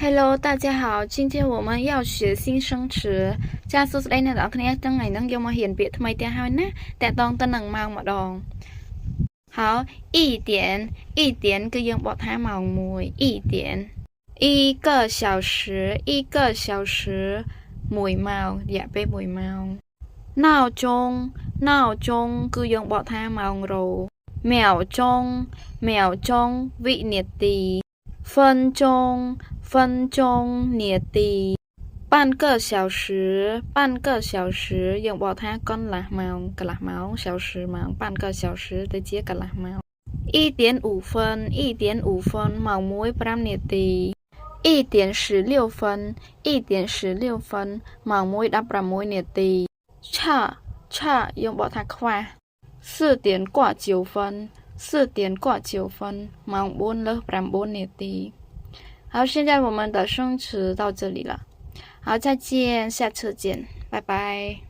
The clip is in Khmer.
Hello，大家好，今天我们要学新生词。ចាសួស្តីអ្នកនរគ្នាទាំងថ្ងៃហ្នឹងយកមករៀនពាក្យថ្មីទៀតហើយណាតកតងទៅនឹងម៉ោងម្ដង好一点គឺយើងបកថាម៉ោង1一点一个小时1ម៉ោងរយៈពេល1ម៉ោង闹钟គឺយើងបកថាម៉ោងរោ秒钟វិនាទី分钟នាទី半个小时យើងបកថាកន្លះម៉ោង小时ម៉ោង半个小时ទៅជាកន្លះម៉ោង1:05ម៉ោង1 5នាទី1:16ម៉ោង1 16នាទីឆយើងបកថាខ្វះ4:09ម៉ោង4លើស9នាទី好，现在我们的生词到这里了。好，再见，下次见，拜拜。